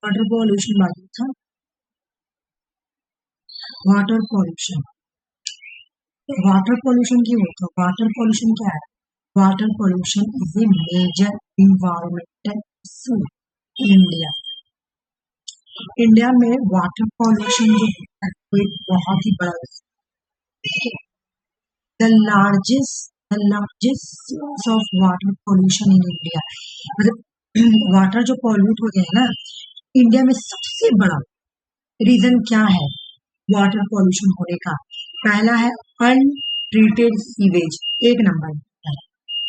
Water pollution बाकी था। Water pollution, water pollution क्यों होता है? वाटर पॉल्यूशन क्या है? Water pollution is a major environmental issue in India. India में वाटर पॉल्यूशन जो है वो एक बहुत ही बड़ा the largest source of water pollution in India. मतलब वाटर जो पॉल्यूट होते हैं ना, इंडिया में सबसे बड़ा रीजन क्या है वाटर पॉल्यूशन होने का? पहला है अनट्रीटेड सीवेज, एक नंबर,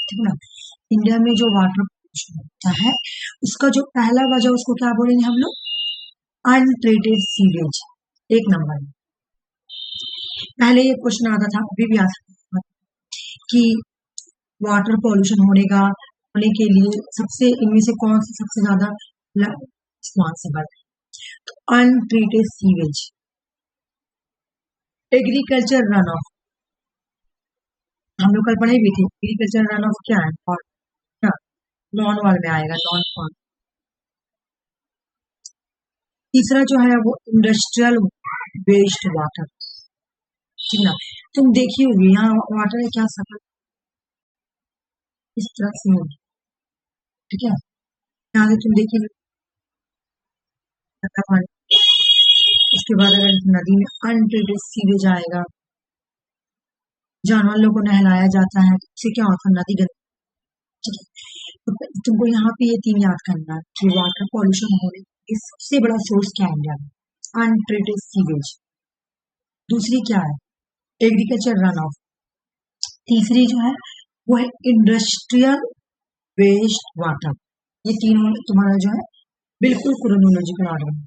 ठीक है ना। इंडिया में जो वाटर पॉल्यूशन होता है उसका जो पहला वजह उसको क्या बोलेंगे हम लोग? अनट्रीटेड सीवेज, एक नंबर। पहले ये क्वेश्चन आता था, अभी भी आ सकता है कि वाटर पॉल्यूशन होने के लिए सबसे इनमें से कौन सा सबसे ज्यादा रिस्पॉन्सिबल है? तो untreated sewage. Agriculture run of, हम लोग कल पढ़े भी थे। एग्रीकल्चर रन ऑफ क्या है? और क्या नॉन वाल में आएगा, नॉन फॉर्म। तीसरा जो है वो इंडस्ट्रियल वेस्ट वाटर, ठीक ना। तुम देखी होगी यहाँ वाटर है क्या सफर इस तरह से होगी, ठीक है। यहाँ से तुम देखिए उसके बाद अगर नदी में अनट्रीटेड सीवेज आएगा, जानवर लोग को नहलाया जाता है, तो उससे क्या होता है? नदी गंदी, ठीक है। तो तुमको यहाँ पे ये तीन याद करना है कि वाटर पॉल्यूशन होने की सबसे बड़ा सोर्स क्या है इंडिया में? Untreated sewage. दूसरी क्या है? Agriculture run of. तीसरी जो है वो है इंडस्ट्रियल वेस्ट वाटर। ये तीनों तुम्हारा जो है बिल्कुल क्रोनोलॉजिकल ऑर्डर में।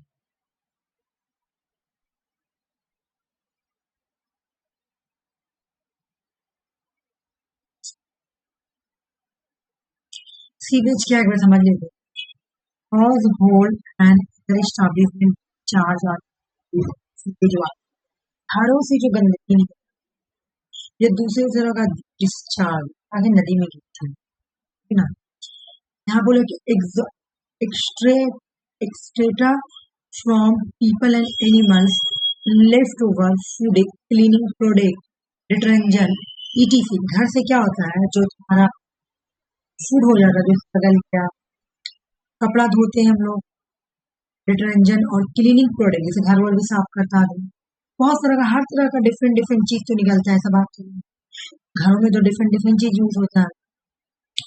सीवेज क्या है समझ लेते हैं। Cause hold and establishment charge on sewage water. घरों से जो गंदगी निकलती है या दूसरे तरह का डिस्चार्ज आगे नदी में गिरता है ना। यहाँ बोले कि excreta from people and animals, left over food, cleaning product, detergent etc. घर से क्या होता है जो तुम्हारा फूड हो जाता है, जो बदल गया, कपड़ा धोते हैं हम लोग, डिटर्जेंट और क्लीनिंग प्रोडक्ट जैसे घर वर भी साफ करता है, बहुत तरह का हर तरह का डिफरेंट डिफरेंट चीज तो निकलता है। सब आपके घरों में तो डिफरेंट डिफरेंट चीज यूज होता है।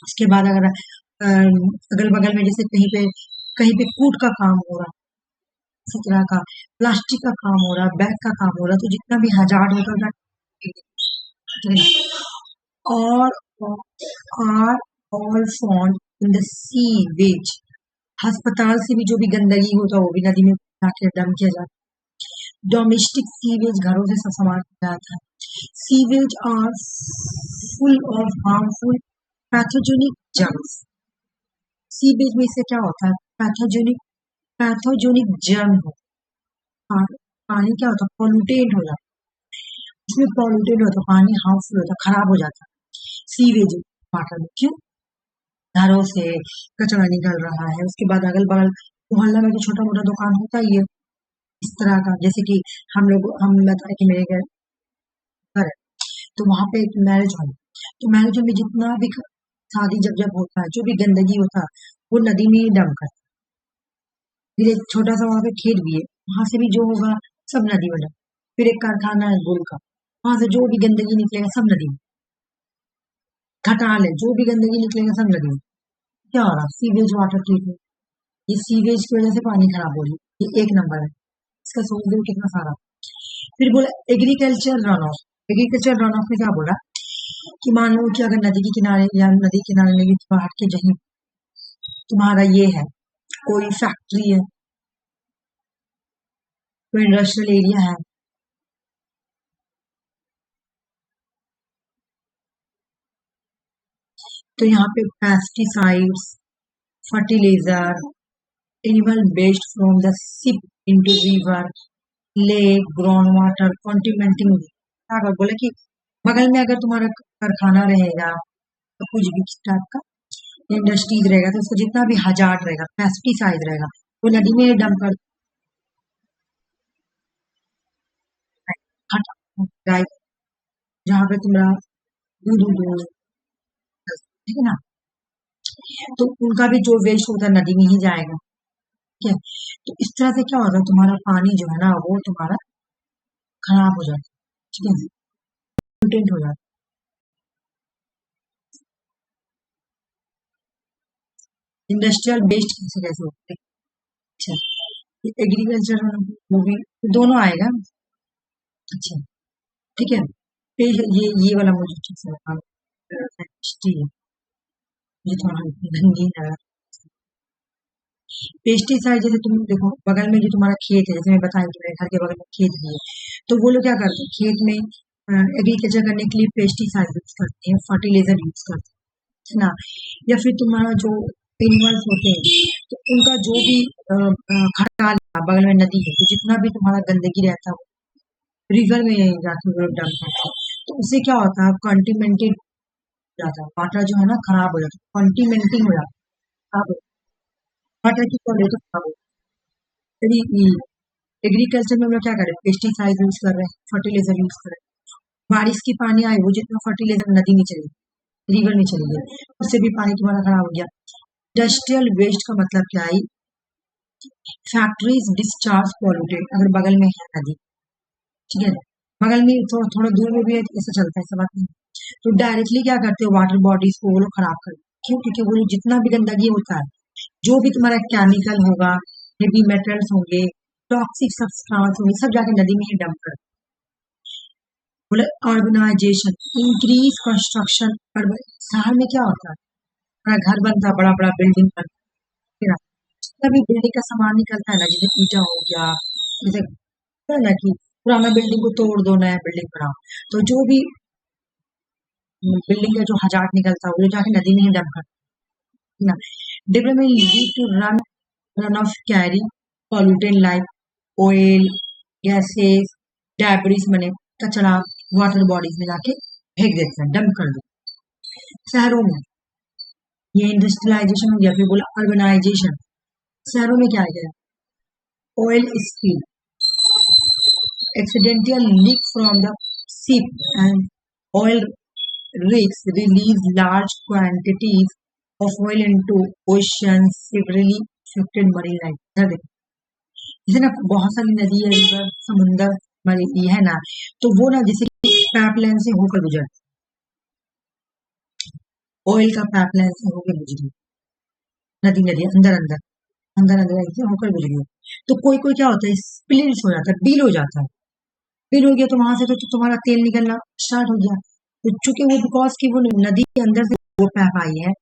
उसके बाद अगर अगल बगल में जैसे कहीं पे कूट का काम हो रहा है, इसी तरह का प्लास्टिक का काम हो रहा है, बैग का काम हो रहा है, तो जितना भी हजार्ड होता है और are all found in the sewage. अस्पताल से भी जो भी गंदगी होता है वो भी नदी में जाके डम किया जाता है। डोमेस्टिक सीवेज, घरों से सामान जाता है। Sewage are full of harmful pathogenic germs. Sewage में से क्या होता है? पैथोजेनिक जर्म होता है। पानी क्या होता है? पॉल्यूटेड हो जाता है। इसमें पॉल्यूटेड होता है, पानी हार्मफुल होता है, खराब हो जाता है सीवेज वाटर में। क्यों? घरों से कचरा निकल रहा है। उसके बाद अगल बगल मोहल्ला में तो छोटा मोटा दुकान होता ही है इस तरह का, जैसे कि हम बताए कि मेरे घर है तो वहां पे एक मैरिज हॉल, तो मैरिज हॉल में जितना भी शादी जब होता है, जो भी गंदगी होता है वो नदी में ही डंप करता है। फिर एक छोटा सा वहां पे खेत भी है, वहां से भी जो होगा सब नदी में डंप। फिर एक कारखाना है गुल का, वहां से जो भी गंदगी निकलेगा सब नदी में। खटाल है, जो भी गंदगी निकलेगा सब नदी में। क्या हो रहा? Sewage water treatment. ये सीवेज की वजह से पानी खराब हो रही है, ये एक नंबर है। इसका सोच दो कितना सारा। फिर बोला agriculture run of. Agriculture run of में क्या बोला कि मान लो कि अगर नदी के किनारे या नदी किनारे में भी बाहर के जहीं तुम्हारा ये है, कोई फैक्ट्री है, कोई इंडस्ट्रियल एरिया है, तो यहाँ पे pesticides, fertiliser, animal waste from the ship into river, lake, ground water, contaminating अगर बोले कि बगल में अगर तुम्हारा कारखाना रहेगा तो कुछ भी टाइप का इंडस्ट्रीज रहेगा तो उसको जितना भी हजार्ड रहेगा, पेस्टिसाइड रहेगा, वो नदी में डंप कर हटा गाय जहाँ पे तुम्हारा दूध दूध हो, ठीक है ना। तो उनका भी जो वेस्ट होता है नदी में ही जाएगा, ठीक है। तो इस तरह से क्या होता है, तुम्हारा पानी जो है ना वो तुम्हारा खराब हो जाता है, ठीक है, पोल्यूटेड हो जाता है। इंडस्ट्रियल वेस्ट कैसे कैसे होते हैं, अच्छा, एग्रीकल्चर वो भी दोनों आएगा, अच्छा, ठीक है। फिर ये वाला मुझे ठीक से बता, ये थोड़ा रंगीन है। पेस्टिसाइड जैसे तुम देखो बगल में जो तुम्हारा खेत है, जैसे मैं बताई कि मेरे घर के बगल में खेत भी है, तो वो लोग क्या करते हैं खेत में एग्रीकल्चर करने के लिए पेस्टिसाइड यूज करते हैं, फर्टिलाइजर यूज करते हैं, है ना। या फिर तुम्हारा जो एनिमल्स होते हैं तो उनका जो भी खटाल बगल में नदी है तो जितना भी तुम्हारा गंदगी रहता है रिवर में जाके वो लोग डंप करते हैं, तो उससे क्या होता है कंटिमेंटेड जाता है वाटर जो है ना खराब हो जाता है, कंटिमेंटिंग हो जाता है, खराब हो वाटर की क्वालिटी खराब हो जाती है। एग्रीकल्चर में हम लोग क्या कर रहे हैं पेस्टिसाइड यूज कर रहे हैं, फर्टिलाइजर यूज कर रहे हैं, बारिश की पानी आई वो जितना फर्टिलाइजर नदी में चली रिवर में चली गई उससे भी पानी तुम्हारा खराब हो गया। इंडस्ट्रियल वेस्ट का मतलब क्या है, फैक्ट्रीज डिस्चार्ज पॉल्यूटेड अगर बगल में है नदी, ठीक है, बगल में थोड़ा थोड़ा दूर में भी है तो ऐसा चलता है, ऐसा बात नहीं। तो डायरेक्टली क्या करते हो वाटर बॉडीज को वो लोग खराब करते हैं। क्यों, क्योंकि वो जितना भी गंदगी होता है जो भी तुम्हारा केमिकल होगा, हेवी मेटल्स होंगे, टॉक्सिक सब्सटेंस होंगे, सब जाके नदी में ही डंप करते हैं। बोले अर्बनाइजेशन इंक्रीज कंस्ट्रक्शन, अर्बन शहर में क्या होता है बड़ा घर बनता है, बड़ा बड़ा बिल्डिंग बनता है ना, जितना भी बिल्डिंग का सामान निकलता है ना, जैसे ईटा हो गया, जैसे होता है ना कि पुराना बिल्डिंग को तोड़ दो नया बिल्डिंग बनाओ, तो जो भी बिल्डिंग का जो हजार्ड निकलता है वो जाके नदी में ही डंप करते हैं ना। Development lead to run off carry polluted like oil, gases, debris मने कचरा वाटर बॉडीज में जाके फेंक देते हैं, डंप कर देते हैं। शहरों में ये इंडस्ट्रियलाइजेशन हो गया, फिर बोला अर्बनाइजेशन, शहरों में क्या है oil spill, accidental leak from the ship and oil rigs release large quantities of oil into oceans, severely affected marine life। इधर देखो, जैसे ना बहुत सारी नदी है, रिवर, समुंदर, ये है ना, तो वो ना जैसे पाइपलाइन से होकर गुजर, ऑयल का पाइपलाइन से होकर गुजरी, नदी नदी अंदर अंदर अंदर अंदर ऐसे होकर गुजरी, तो कोई कोई क्या होता है स्पिलिश हो जाता है, बील हो जाता है, फिर हो गया तो वहां से तो तुम्हारा तेल निकलना स्टार्ट हो गया, तो चूंकि वो बिकॉज की वो नदी के अंदर से वो पैप आई है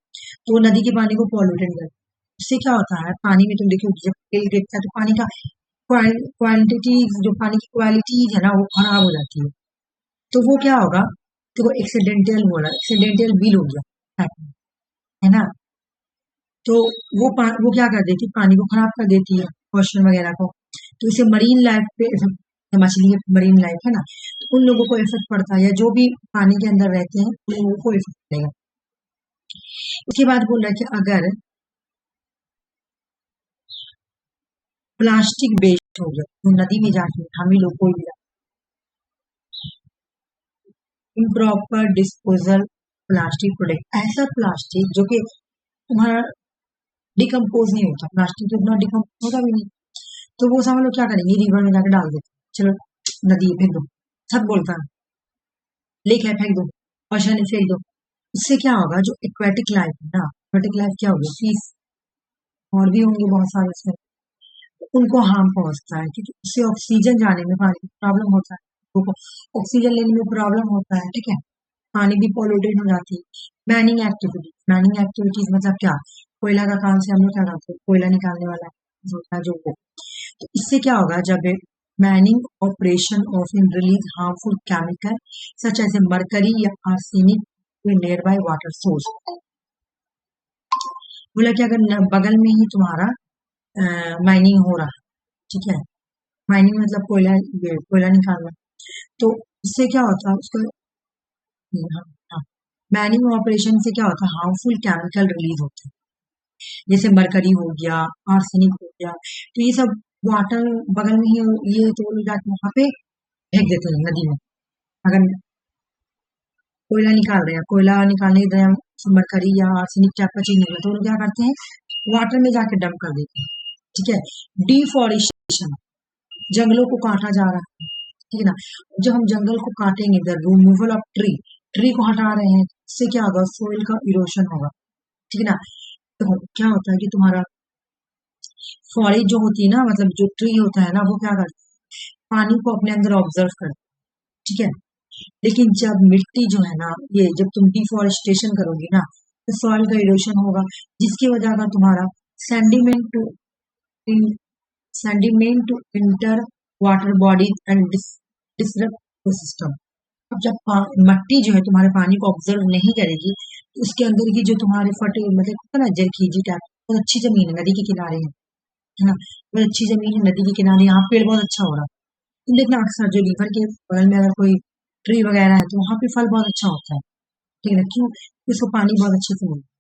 तो वो नदी के पानी को पॉल्यूटेड कर, उससे क्या होता है पानी में तुम देखो जब तेल गिरता है तो पानी का क्वांटिटी जो पानी की क्वालिटी है ना वो खराब हो जाती है, तो वो क्या होगा तो वो एक्सीडेंटल बोला, एक्सीडेंटल बिल हो गया है ना। तो वो क्या कर देती है पानी को खराब कर देती है ओशन वगैरह को, तो इसे मरीन लाइफ पे मछली मरीन लाइफ है ना, तो उन लोगों को इफेक्ट पड़ता है या जो भी पानी के अंदर रहते हैं उन लोगों को इफेक्ट पड़ेगा। उसके बाद बोल रहा है कि अगर प्लास्टिक वेस्ट हो गया तो नदी में जाके हम ही लोग कोई भी इम्प्रॉपर डिस्पोजल प्लास्टिक प्रोडक्ट, ऐसा प्लास्टिक जो कि तुम्हारा डिकम्पोज नहीं होता, प्लास्टिक तो इतना डिकम्पोज होता भी नहीं, तो वो सब हम लोग क्या करेंगे रिवर में जाकर डाल देते, चलो नदी में फेंक दो, सब बोलता है लेक है फेंक दो, ओशन में फेंक दो, उससे क्या होगा जो एक्वेटिक लाइफ है ना, एक्वेटिक लाइफ क्या होगी फीस और भी होंगे बहुत सारे उसमें, तो उनको हार्म पहुंचता है क्योंकि उससे ऑक्सीजन जाने में पानी में प्रॉब्लम होता है, उनको ऑक्सीजन लेने में प्रॉब्लम होता है, ठीक है, पानी भी पॉल्यूटेड हो जाती है। मैनिंग एक्टिविटीज मतलब क्या, कोयला का काम से हम लोग क्या करते हैं कोयला निकालने वाला होता है जो वो, तो इससे क्या होगा जब mining operation of in release harmful chemical such as a mercury या arsenic to nearby water source. बोला कि अगर बगल में ही तुम्हारा माइनिंग हो रहा है, ठीक है, माइनिंग मतलब कोयला, ये कोयला निकालना। तो इससे क्या होता है उसको, हाँ, हाँ, माइनिंग ऑपरेशन से क्या होता है, हार्मफुल केमिकल रिलीज होते हैं, जैसे मरकरी हो गया, आर्सेनिक हो गया, तो ये सब वाटर बगल में ही, ये तो जाके वहां पे फेंक देते हैं नदी में। अगर कोयला निकाल रहे हैं, कोयला निकालने के टाइम मरकरी या आर्सेनिक टाइप का चीज निकले तो लोग क्या करते हैं, वाटर में जाके डंप कर देते हैं। ठीक है। डिफॉरेस्टेशन, जंगलों को काटा जा रहा है, ठीक है ना। जब हम जंगल को काटेंगे, the removal of tree, tree को हटा रहे हैं, इससे क्या होगा, सोइल का इरोशन होगा, ठीक है ना। तो क्या होता है कि तुम्हारा फॉरेस्ट जो होती है ना, मतलब जो ट्री होता है ना, वो क्या करता है, पानी को अपने अंदर ऑब्जर्व करता है, ठीक है। लेकिन जब मिट्टी जो है ना, ये जब तुम डिफॉरेस्टेशन करोगी ना, तो सॉइल का इरोशन होगा, जिसकी वजह का तुम्हारा sediment to sediment to enter water bodies and disrupt system. अब जब मट्टी जो है तुम्हारे पानी को ऑब्जर्व नहीं करेगी, तो उसके अंदर की जो तुम्हारे फटे मतलब होता है ना, जरखीजी टाइप, बहुत अच्छी जमीन है, नदी के किनारे है ना, बहुत अच्छी जमीन है नदी के किनारे, यहाँ पेड़ बहुत अच्छा हो रहा है। तुम देखना अक्सर जो रिवर के बगल में अगर कोई ट्री वगैरह है, तो वहां पे फल बहुत अच्छा होता है, ठीक है ना, क्यों, उसको पानी बहुत अच्छे से मिलता है।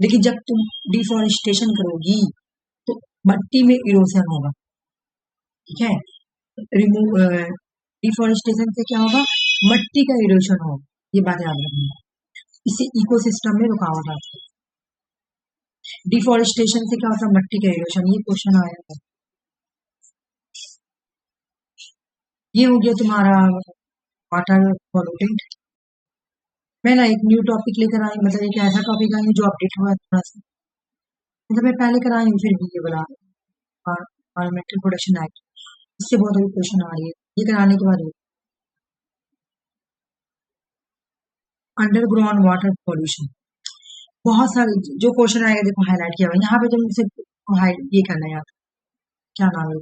लेकिन जब तुम डिफॉरेस्टेशन करोगी, तो मट्टी में इरोजन होगा, ठीक है। रिमूव डिफॉरेस्टेशन से क्या होगा, मट्टी का इरोशन होगा, ये बात याद रखनी है। इससे इकोसिस्टम में रुकावट आती है। डिफॉरेस्टेशन से क्या होता है, मट्टी का इरोशन, ये क्वेश्चन आया था। ये हो गया तुम्हारा वाटर पॉल्यूटेंट। मैं ना एक न्यू टॉपिक लेकर आई, मतलब एक ऐसा टॉपिक आई जो अपडेट हुआ है थोड़ा सा, मतलब मैं पहले कराई हूँ, फिर भी ये बना एनवायरमेंटल प्रोटेक्शन एक्ट, इससे बहुत बड़ी क्वेश्चन आ रही है, ये कराने के बाद अंडरग्राउंड वाटर पॉल्यूशन, बहुत सारे जो क्वेश्चन आएगा देखो हाईलाइट किया हुआ है। यहाँ पे तुम सिर्फ ये करना है यार, क्या नाम है,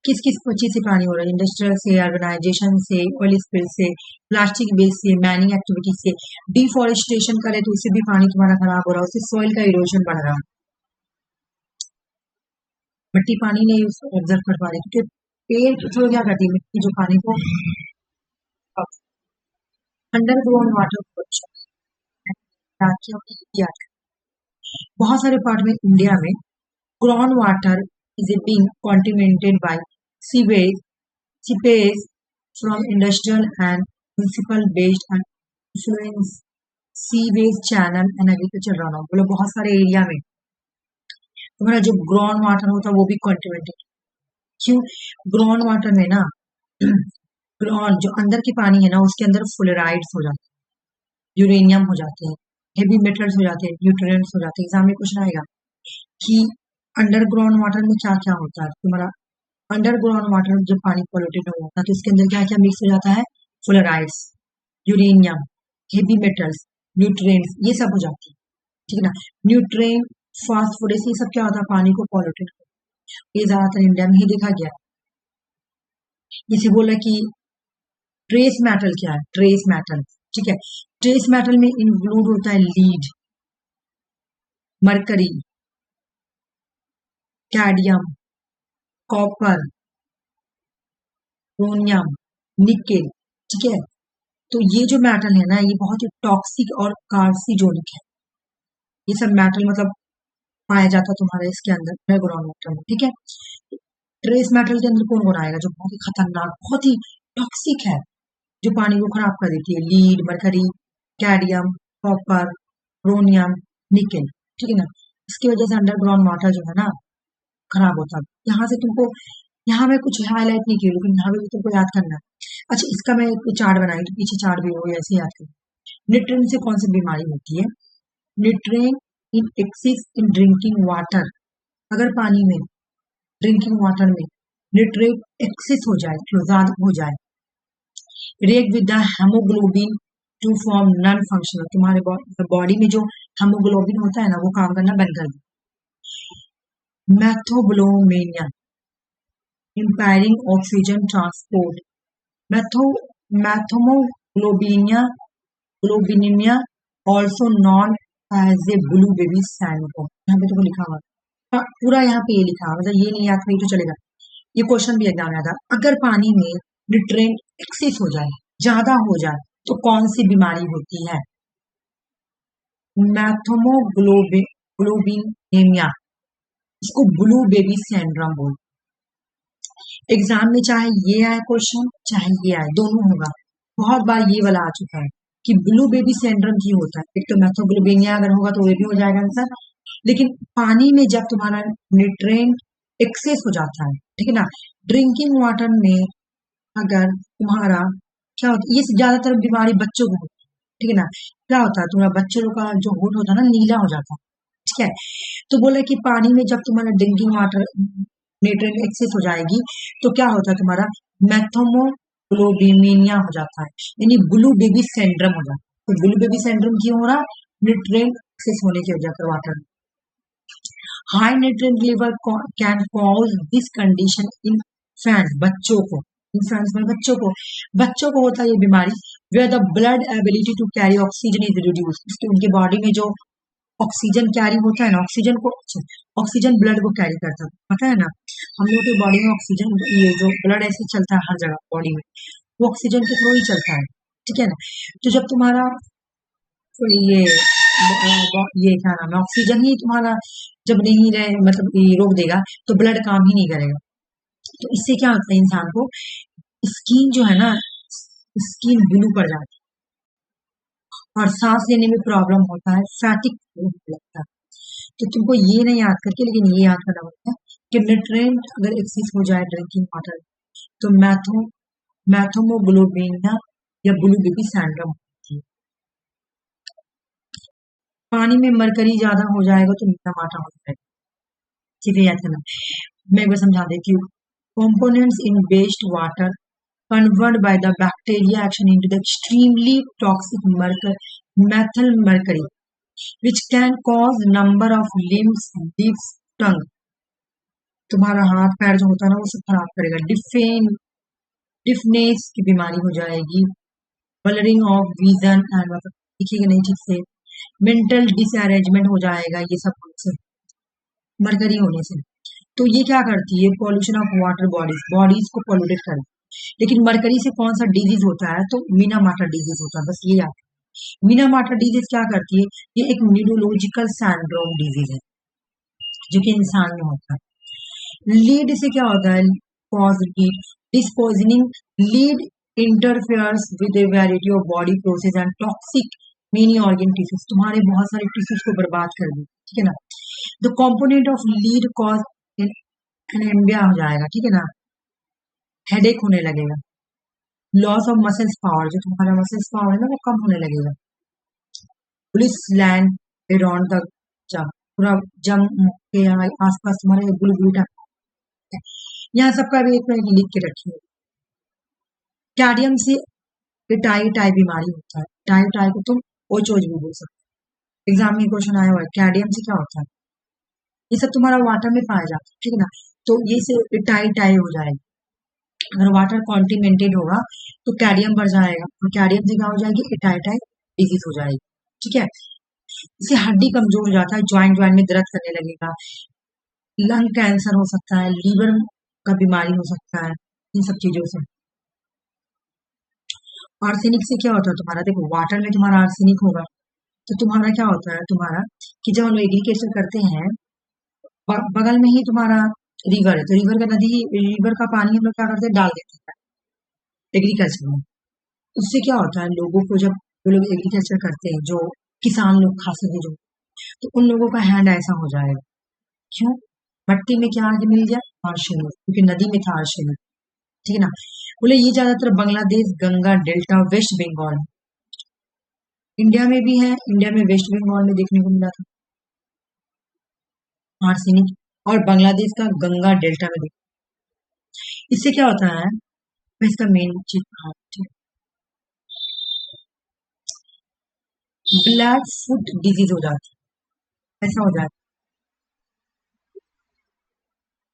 किस किस चीज से पानी हो रहा है, इंडस्ट्रियल से, अर्बनाइजेशन से, ऑयल स्पिल से, प्लास्टिक वेस्ट से, मैनिंग एक्टिविटी से। डिफॉरेस्टेशन करे तो उससे भी पानी तुम्हारा खराब हो रहा है, उससे सॉइल का इरोशन बढ़ रहा है, मिट्टी पानी नहीं ऑब्जर्व कर पा रही, क्योंकि पेड़ थोड़ा क्या करती है, मिट्टी जो पानी को अंडरग्राउंड वाटर प्रोडक्शन, बहुत सारे पार्ट में इंडिया में ground water is being contaminated by sewage seepage from industrial and municipal based and influence sewage channel and agriculture run off, बोलो बहुत सारे एरिया में तुम्हारा जो ग्राउंड वाटर होता है वो भी कॉन्टिनेंटेड। क्यों, ग्राउंड वाटर में ना ग्राउंड जो अंदर की पानी है ना, उसके अंदर फ्लोराइड्स हो जाते हैं, यूरेनियम हो जाते हैं, हेवी मेटल्स हो जाते हैं, न्यूट्रिएंट्स हो जाते हैं। एग्जाम में क्वेश्चन आएगा कि अंडरग्राउंड वाटर में क्या क्या होता है तुम्हारा, अंडरग्राउंड वाटर जब पानी पॉल्यूटेड हो जाता है तो उसके अंदर क्या क्या मिक्स हो जाता है, fluorides, uranium, heavy metals, nutrients, ये सब हो जाती है, ठीक है ना। न्यूट्रिएंट, फास्फोरस, ये सब क्या होता है, पानी को पॉल्यूटेड, ये ज्यादातर इंडिया में ही देखा गया है। इसे बोला कि ट्रेस मेटल क्या है, ट्रेस मेटल, ठीक है। ट्रेस मेटल में इंक्लूड होता है lead, mercury, cadmium, copper, chromium, nickel, ठीक है। तो ये जो मेटल है ना, ये बहुत ही टॉक्सिक और कार्सिनोजेनिक है, ये सब मेटल मतलब पाया जाता है तुम्हारे इसके अंदर अंडरग्राउंड वाटर में, ठीक है। ट्रेस मेटल के अंदर कौन कौन आएगा, जो बहुत ही खतरनाक, बहुत ही टॉक्सिक है, जो पानी को खराब कर देती है, lead, mercury, cadmium, copper, chromium, nickel, ठीक है ना। इसकी वजह से अंडरग्राउंड वाटर जो है ना खराब होता है। यहाँ से तुमको, यहाँ मैं कुछ हाईलाइट नहीं की, लेकिन यहाँ पे भी तुमको याद करना है। अच्छा, इसका मैं एक चार्ट बनाई, तो पीछे चार्ट भी हो, ऐसे याद करो। निट्रेन से कौन सी बीमारी होती है, nitrate in excess in drinking water, अगर पानी में, ड्रिंकिंग वाटर में निट्रेट एक्सेस हो जाए, तो ज्यादा हो जाए, react with the haemoglobin to form non functional, तुम्हारे बॉडी में जो हेमोग्लोबिन होता है ना, वो काम करना बंद कर दे। मैथोब्लोमेनिया, impairing oxygen transport, मैथो मैथोमोग्लोबिनिया, ग्लोबिनिमिया, also known as a blue baby syndrome, यहाँ पे तो लिखा हुआ है, पूरा यहाँ पे ये लिखा है, मतलब ये नहीं याद नहीं तो चलेगा। ये क्वेश्चन भी एग्जाम में आता है। अगर पानी में न्यूट्रिएंट एक्सेस हो जाए, ज्यादा हो जाए, तो कौन सी बीमारी होती है? मैथोमोग्लोबिनेमिया, इसको ब्लू बेबी सिंड्रोम बोलते हैं। एग्जाम में चाहे ये आए क्वेश्चन, चाहे ये आए, दोनों होगा। बहुत बार ये वाला आ चुका है कि ब्लू बेबी सिंड्रोम क्यों होता है। एक तो मैथोग्लोबिनिया अगर होगा तो ये भी हो जाएगा आंसर, लेकिन पानी में जब तुम्हारा न्यूट्रिएंट एक्सेस हो जाता है, ठीक है ना, ड्रिंकिंग वाटर में अगर तुम्हारा क्या होता है, ये ज्यादातर बीमारी बच्चों को होती है, ठीक है ना। क्या होता है, तुम्हारा बच्चों का जो होठ होता है ना, नीला हो जाता है, ठीक है। तो बोला कि पानी में जब तुम्हारा ड्रिंकिंग वाटर न्यूट्रिएंट एक्सेस हो जाएगी तो क्या होता है, तुम्हारा मैथोमोग्लोबिनिया हो जाता है, यानी ब्लू बेबी सिंड्रोम हो जाता है। तो ब्लू बेबी सिंड्रोम क्यों हो रहा है? न्यूट्रिएंट एक्सेस होने की वजह से water. High nutrient level can cause this condition in fans, बच्चों को, इंसान्स में बच्चों को होता है ये बीमारी, where the blood ability to carry oxygen is reduce, उनके बॉडी में जो ऑक्सीजन कैरी होता है ना, ऑक्सीजन ब्लड को कैरी करता है, पता है ना। हम लोग की बॉडी में ऑक्सीजन, ये जो ब्लड ऐसे चलता है हर जगह बॉडी में, वो ऑक्सीजन के थ्रू ही चलता है, ठीक है ना। तो जब तुम्हारा ये क्या नाम है, ऑक्सीजन ही तुम्हारा जब नहीं रहे, मतलब ये रोक देगा, तो ब्लड काम ही नहीं करेगा। तो इससे क्या होता है, इंसान को स्किन जो है ना, स्किन ब्लू पड़ जाती है और सांस लेने में प्रॉब्लम होता है, फैटिक लगता है। तो तुमको ये नहीं याद करके, लेकिन ये याद करना होता है कि न्यूट्रिएंट अगर एक्सेस हो जाए ड्रिंकिंग वाटर, तो मैथोमोग्लोबिनिया या ब्लू बेबी सिंड्रोम होती है। पानी में मरकरी ज्यादा हो जाएगा तो मीठा माठा हो जाएगा, ठीक है, याद करना। मैं एक बार समझा देती हूँ। components in wastewater converted by the bacteria action into the extremely toxic methyl mercury, which can cause number of limbs, lips, tongue. तुम्हारा हाथ पैर जो होता है ना, वो सब खराब करेगा। डिफनेस की बीमारी हो जाएगी, ब्लरिंग ऑफ विजन एंड, मतलब दिखेगा नहीं ठीक से, मेंटल डिसअरेंजमेंट हो जाएगा, ये सब से मरकरी होने से। तो ये क्या करती है, पॉल्यूशन ऑफ वाटर बॉडीज को पॉल्यूटेड करती है। लेकिन मरकरी से कौन सा डिजीज होता है, तो मीना मार्टा डिजीज होता है, बस ये याद। मीना मार्टा डिजीज क्या करती है, ये एक न्यूरोलॉजिकल सिंड्रोम डिजीज है जो कि इंसान में होता है। लीड से क्या होता है, डिस्पोजनिंग lead interferes with a variety of body process and toxic many organ tissues, तुम्हारे बहुत सारे टिश्यूज को बर्बाद कर दी, ठीक है ना। The component of lead cause anaemia हो जाएगा, ठीक है ना, हेडेक होने लगेगा, लॉस ऑफ मसल्स पावर, जो तुम्हारा मसल्स पावर है ना, वो कम होने लगेगा। पुलिस लैंड अराउंड द जम, पूरा जम के आसपास तुम्हारे बुलबुल, यहाँ सबका भी एक मिनट लिख के रखिए। कैडियम से टाई बीमारी होता है, टाई को तुम ओचोज भी बोल सकते हो। एग्जाम में क्वेश्चन आया हुआ है, कैडियम से क्या होता है, ये सब तुम्हारा वाटर में पाया जाता है, ठीक है ना। तो ये से टाई हो जाएगी। अगर वाटर कॉन्टिनेंटेड होगा तो कैडियम बढ़ जाएगा, और कैडियम से क्या हो जाएगी, टाई डिजीज हो जाएगी, ठीक है। इससे हड्डी कमजोर हो जाता है, ज्वाइंट में दर्द करने लगेगा, लंग कैंसर हो सकता है, लीवर का बीमारी हो सकता है, इन सब चीजों से। आर्सेनिक से क्या होता है तुम्हारा, देखो वाटर में तुम्हारा आर्सेनिक होगा तो तुम्हारा क्या होता है, तुम्हारा कि जब हम लोग एग्रीकल्चर करते हैं, बगल में ही तुम्हारा रिवर है, तो रिवर का पानी हम लोग क्या करते हैं, डाल देते हैं एग्रीकल्चर में। उससे क्या होता है, लोगों को जब वो लोग एग्रीकल्चर करते हैं, जो किसान लोग खास करके जो, तो उन लोगों का हैंड ऐसा हो जाएगा, क्यों, मट्टी में क्या आगे मिल गया, आर्सेनिक, क्योंकि नदी में था आर्सेनिक, ठीक है ना। बोले ये ज्यादातर बांग्लादेश, गंगा डेल्टा, वेस्ट बंगाल, इंडिया में भी है, इंडिया में वेस्ट बंगाल में देखने को मिला था आर्सेनिक, और बांग्लादेश का गंगा डेल्टा में देखा। इससे क्या होता है, मैं इसका मेन चीज, ब्लैक फुट डिजीज हो जाती है, ऐसा हो जाता है।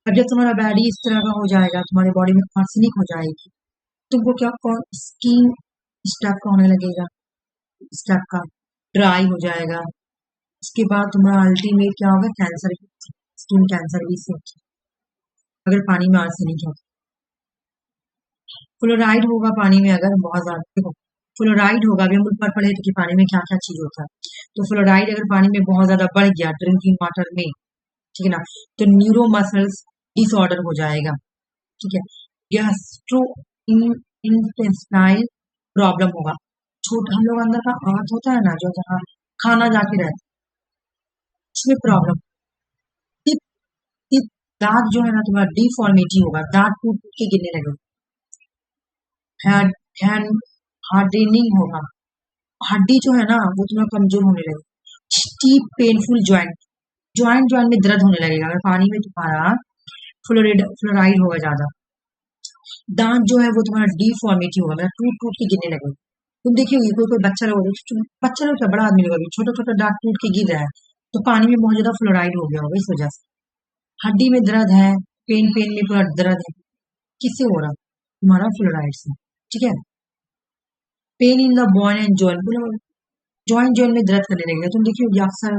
अब जब तुम्हारा बॉडी इस तरह का हो जाएगा, तुम्हारी बॉडी में आर्सेनिक हो जाएगी, तुमको क्या, स्किन इस टाइप का होने लगेगा, इस टाइप का ड्राई हो जाएगा। उसके बाद तुम्हारा अल्टीमेट क्या होगा, कैंसर, स्किन कैंसर भी से। अगर पानी में आर्सेनिक है। फ्लोराइड होगा पानी में अगर बहुत ज्यादा, देखो फ्लोराइड होगा, अभी हम ऊपर पढ़े थे कि पानी में क्या क्या चीज होता है। तो फ्लोराइड अगर पानी में बहुत ज्यादा बढ़ गया ड्रिंकिंग वाटर में, ठीक है ना, तो न्यूरो मसल्स डिसऑर्डर हो जाएगा, ठीक है। गैस्ट्रो इंटेस्टाइल प्रॉब्लम होगा। छोटा हम लोग अंदर का आंत होता है ना, जो जहाँ खाना जाके रहता है, उसमें प्रॉब्लम। दांत जो है ना तुम्हारा डिफॉर्मिटी होगा, दांत टूट टूट के गिरने लगेगा। हार्डनिंग होगा, हड्डी जो है ना वो तुम्हारा कमजोर होने लगेगा। Steep painful joint, joint joint में दर्द होने लगेगा अगर पानी में तुम्हारा फ्लोराइड होगा ज्यादा। दांत जो है वो तुम्हारा डिफॉर्मिटी होगा, मतलब टूट टूट के गिरने लगेगा। तुम देखिए कोई कोई बच्चा लोग, बच्चा लोग क्या बड़ा आदमी लोग, अभी छोटा छोटा दांत टूट के गिर रहा है, तो पानी में बहुत ज्यादा फ्लोराइड हो गया होगा इस वजह से। हड्डी में दर्द है, पेन पेन में पूरा दर्द है, किससे हो रहा? तुम्हारा फ्लोराइड से, ठीक है। Pain in the bone and joint, joint joint में दर्द करने लगेगा। तुम देखिए अक्सर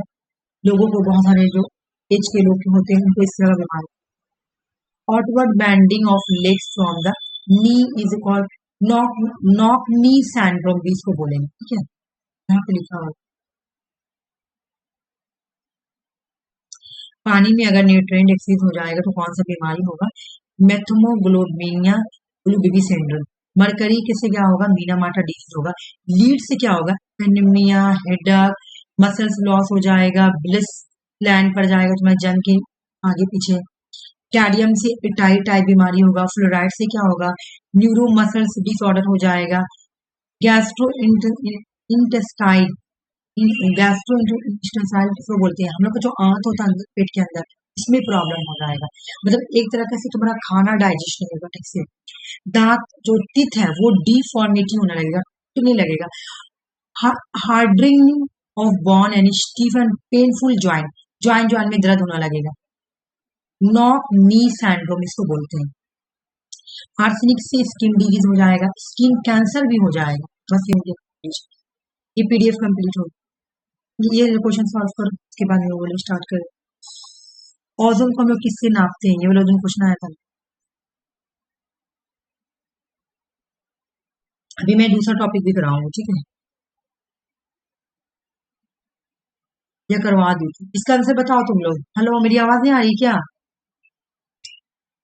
लोगों को, बहुत सारे जो एज के लोग होते हैं उनको इस तरह का बीमारी। Outward bending of legs from the knee is called knock knee syndrome भी इसको बोलेंगे, ठीक है। यहाँ पे लिखा हुआ पानी में अगर न्यूट्रिएंट एक्सीड हो जाएगा तो कौन सा बीमारी होगा? मेथमोग्लोबिनिया बेबी सिंड्रोम। मरकरी किससे क्या होगा? मीना माटा डिजीज होगा। लीड से क्या होगा? एनीमिया, हेडेक, मसल्स लॉस हो जाएगा, ब्लिस लैंड पड़ जाएगा तुम्हारे जंग के आगे पीछे। कैडियम से टाइप बीमारी होगा। फ्लोराइड से क्या होगा? न्यूरो मसल्स डिसऑर्डर हो जाएगा। गैस्ट्रो इंटेस्टाइन, गैस्ट्रोइंटेस्टाइनल किसको बोलते हैं? हम लोग का जो आंत होता है पेट के अंदर, इसमें प्रॉब्लम हो जाएगा। मतलब एक तरह का से तुम्हारा खाना डाइजेस्ट नहीं होगा ठीक से। दांत जो टीथ है वो डिफॉर्मिटी होने लगेगा, टूटने लगेगा। Hardening of bone and stiff and painful joint, joint joint में दर्द होने लगेगा। नॉक नी सैंड्रोम इसको बोलते हैं। आर्सेनिक से स्किन डिजीज हो जाएगा, स्किन कैंसर भी हो जाएगा। बस ये पीडीएफ कंप्लीट हो, ये क्वेश्चन सॉल्व करो, उसके बाद में वो वाले स्टार्ट करें। ओजोन को हम लोग किससे नापते हैं? ये वाला दिन क्वेश्चन आया था। अभी मैं दूसरा टॉपिक भी कराऊंगा, ठीक है, ये करवा दी थी। इसका आंसर बताओ तुम लोग। हेलो, मेरी आवाज नहीं आ रही क्या?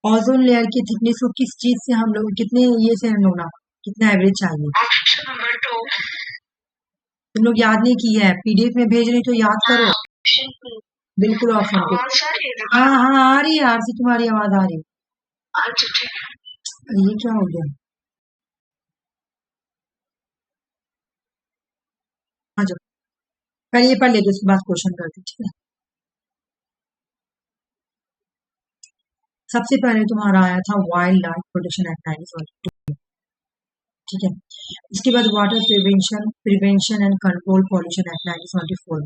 ओजोन लेयर की थिकनेस को किस चीज से हम लोग, कितने ये से हम लोग ना, कितना एवरेज चाहिए? तुम लोग याद नहीं की है, पीडीएफ में भेज रही तो याद करो। बिल्कुल ऑप्शन पे। हाँ हाँ आ रही है आरसी, तुम्हारी आवाज आ रही है। ये क्या हो गया? आ जाओ, पहले ये पढ़ लेते उसके बाद क्वेश्चन करते, ठीक है। सबसे पहले तुम्हारा आया था वाइल्ड लाइफ प्रोटेक्शन एक्ट 1972, ठीक है। उसके बाद water prevention and control pollution act 1974,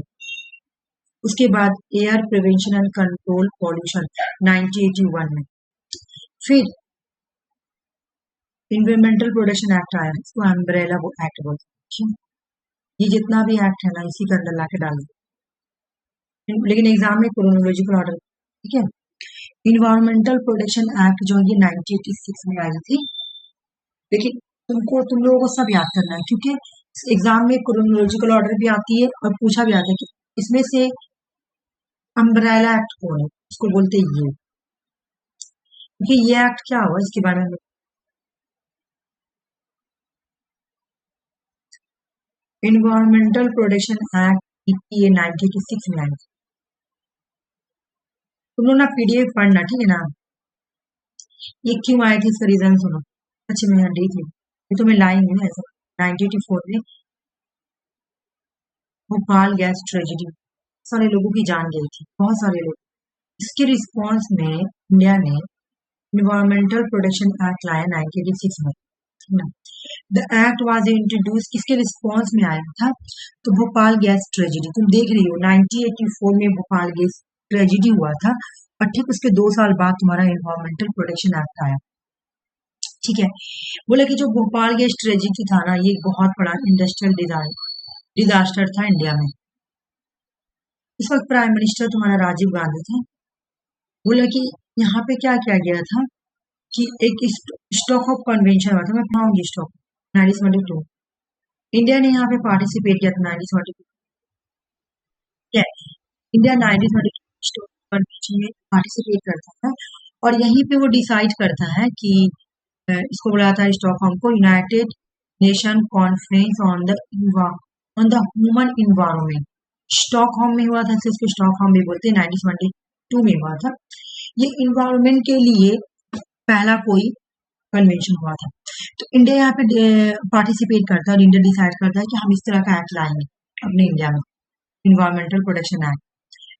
उसके बाद air prevention and control pollution 1981 में। फिर इन्वायरमेंटल प्रोटेक्शन एक्ट आया, इसको अम्ब्रेला एक्ट बोलते हैं। ये जितना भी एक्ट है ना इसी के अंदर लाके डाल दो, लेकिन एग्जाम में क्रोनोलॉजिकल ऑर्डर, ठीक है। इन्वायरमेंटल प्रोटेक्शन एक्ट जो ये 1986 में आई थी, लेकिन तुम लोगों को सब याद करना है क्योंकि एग्जाम में क्रोनोलॉजिकल ऑर्डर भी आती है और पूछा भी आता है कि इसमें से अम्ब्रेला एक्ट कौन है, इसको बोलते हैं ये, क्योंकि ये एक्ट क्या हुआ इसके बारे में। इन्वायरमेंटल प्रोटेक्शन एक्ट ये 1986 में आई। तुम लोग ना पीडीएफ पढ़ना, ठीक है ना। ये क्यों आए थे इसका रीजन सुनो। अच्छा मैं देख ली, ये तो मैं लाई हूँ ऐसा। 1984 में भोपाल गैस ट्रेजेडी, सारे लोगों की जान गई थी, बहुत सारे लोग। इसके रिस्पॉन्स में इंडिया ने इन्वायरमेंटल प्रोटेक्शन एक्ट लाया 1986 में। द एक्ट वाज इंट्रोड्यूस किसके रिस्पॉन्स में आया था? तो भोपाल गैस ट्रेजेडी, तुम देख रही हो 1984 में भोपाल गैस ट्रेजेडी हुआ था और ठीक उसके 2 साल बाद तुम्हारा इन्वायरमेंटल प्रोटेक्शन एक्ट आया, ठीक है। बोले कि जो भोपाल गैस ट्रेजेडी था ना, ये बहुत बड़ा इंडस्ट्रियल डिजास्टर था इंडिया में। इस वक्त प्राइम मिनिस्टर तुम्हारा राजीव गांधी थे। बोले कि यहाँ पे क्या किया गया था कि एक स्टॉकहोम कन्वेंशन हुआ था, मैं पढ़ाऊंगी स्टॉक 1972। इंडिया ने यहाँ पे पार्टिसिपेट किया था 1972। क्या इंडिया 1972 स्टॉकहोम कन्वेंशन में पार्टिसिपेट करता है और यहीं पे वो डिसाइड करता है कि इसको बोला जाता है स्टॉकहोम को United nation conference on the human environment. Stockholm में हुआ था, इसको स्टॉकहोम भी बोलते हैं, 1972 में हुआ था। ये इन्वायरमेंट के लिए पहला कोई कन्वेंशन हुआ था। तो इंडिया यहाँ पे पार्टिसिपेट करता है और इंडिया डिसाइड करता है कि हम इस तरह का एक्ट लाएंगे अपने इंडिया में, इन्वायरमेंटल प्रोटेक्शन एक्ट।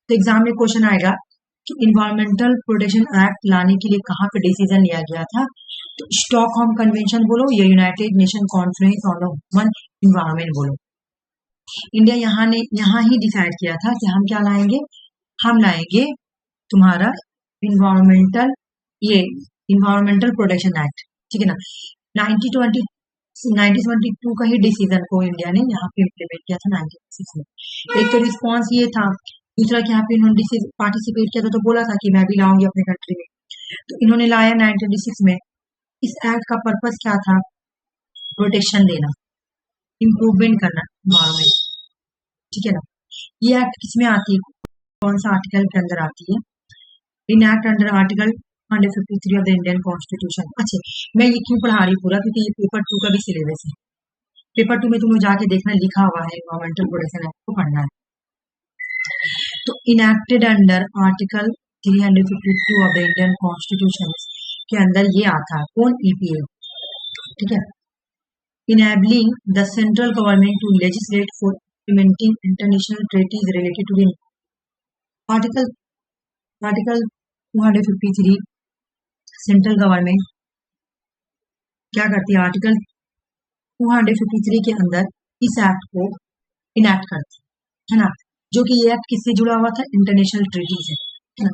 तो एग्जाम में क्वेश्चन आएगा कि इन्वायरमेंटल प्रोटेक्शन एक्ट लाने के लिए कहाँ पे डिसीजन लिया गया था, तो स्टॉकहोम कन्वेंशन बोलो या United nation conference on the human environment बोलो। इंडिया यहाँ ही डिसाइड किया था कि हम क्या लाएंगे, हम लाएंगे तुम्हारा इन्वायरमेंटल प्रोटेक्शन एक्ट, ठीक है ना। 1922 का ही डिसीजन को इंडिया ने यहाँ पे इम्प्लीमेंट किया था 1996 में। एक तो रिस्पॉन्स ये था, दूसरा कि यहाँ पे इन्होंने पार्टिसिपेट किया था तो बोला था कि मैं भी लाऊंगी अपने कंट्री में, तो इन्होंने लाया 1996 में। इस एक्ट का पर्पस क्या था, प्रोटेक्शन देना, इम्प्रूवमेंट करना इन्वायरमेंट, ठीक है ना। ये एक्ट किसमें आती है, कौन सा आर्टिकल के अंदर आती है, in act under article 153 of the Indian constitution. अच्छा, मैं ये क्यों पढ़ा रही पूरा, क्योंकि ये पेपर 2 का भी सिलेबस है। पेपर 2 में तुम्हें जाके देखना लिखा हुआ है इन्वायरमेंटल प्रोटेक्शन एक्ट को पढ़ना है। तो enacted under article 352 of the Indian constitution के अंदर ये आता है, कौन, ईपीए, ठीक है। Enabling the central government to legislate for implementing international treaties related to the article 253। Central government क्या करती है, आर्टिकल 253 के अंदर इस एक्ट को इनैक्ट करती है ना, जो कि ये एक्ट किससे जुड़ा हुआ था, इंटरनेशनल ट्रीटी से, है ना।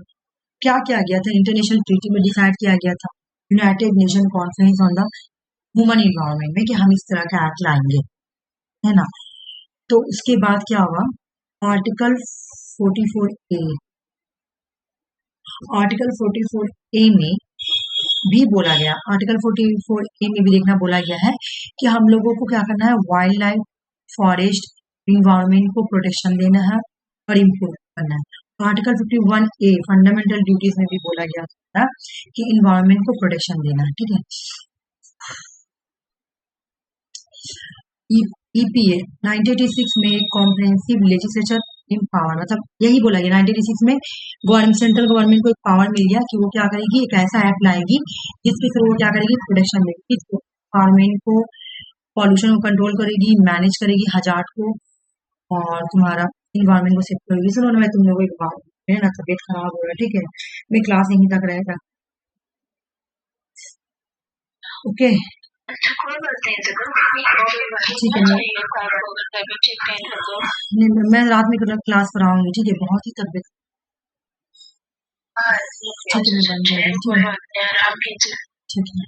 क्या किया गया था, इंटरनेशनल ट्रीटी में डिसाइड किया गया था United nation conference on the human environment में कि हम इस तरह का एक्ट लाएंगे, है ना। तो उसके बाद क्या हुआ, आर्टिकल 44A, आर्टिकल 44A में भी बोला गया, आर्टिकल 44A में भी देखना बोला गया है कि हम लोगों को क्या करना है, वाइल्ड लाइफ, फॉरेस्ट, इन्वायरमेंट को प्रोटेक्शन देना है और इम्प्रूव करना है। आर्टिकल 51A फंडामेंटल ड्यूटीज में भी बोला गया था कि इन्वायरमेंट को प्रोटेक्शन देना है, ठीक है। ईपीए 1986 में कॉम्प्रिहेंसिव लेजिस्लेचर पावर, मतलब यही बोला गया 1986 में सेंट्रल गवर्नमेंट को एक पावर मिल गया कि वो क्या करेगी, एक ऐसा एक्ट लाएगी जिसके थ्रू वो क्या करेगी, प्रोटेक्शन देगी, इन्वायरमेंट को, पॉल्यूशन को कंट्रोल करेगी, मैनेज करेगी हजार्ड को, और तुम्हारा इन्वायरमेंट को सेव करेगी। सुनो ना, मैं तुम लोगों को एक बात, मेरा ना तबियत खराब हो रहा है, ठीक है, मैं क्लास यहीं तक रहेगा, ओके, ठीक है। मैं रात में क्लास कराऊंगी, ठीक है, बहुत ही तबियत, ठीक है, मैं बंद कर रही हूँ, ठीक है।